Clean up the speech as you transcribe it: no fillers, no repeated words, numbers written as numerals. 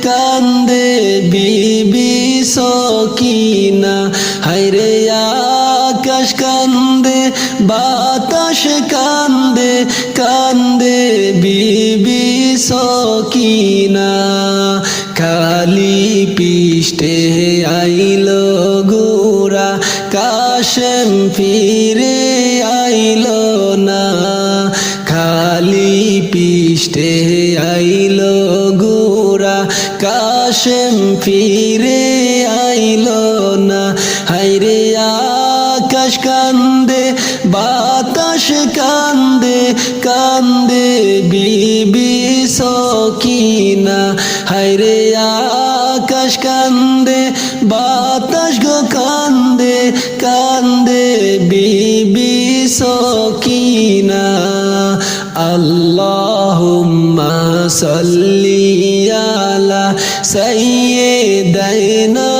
কান্দে বিবি সকিনা। হায়রে আকাশ কান্দে বাতাস কান্দে কান্দে বিবি সকিনা। খালি পিষ্টে আইলো গোরা কাশেম ফিরে আইলো না। খালি পিষ্টে আইলো গোরা কাশেম ফিরে আইলো না। হায়রে আকাশ কান্দে বাতাস কান্দে কান্দে বিবি সকিনা। হায়রে আকাশ কান্দে বাতাস গো কান্দে কান্দে বিবি সকিনা। আল্লাহুম্মা সাল্লি আলা সাইয়্যিদিনা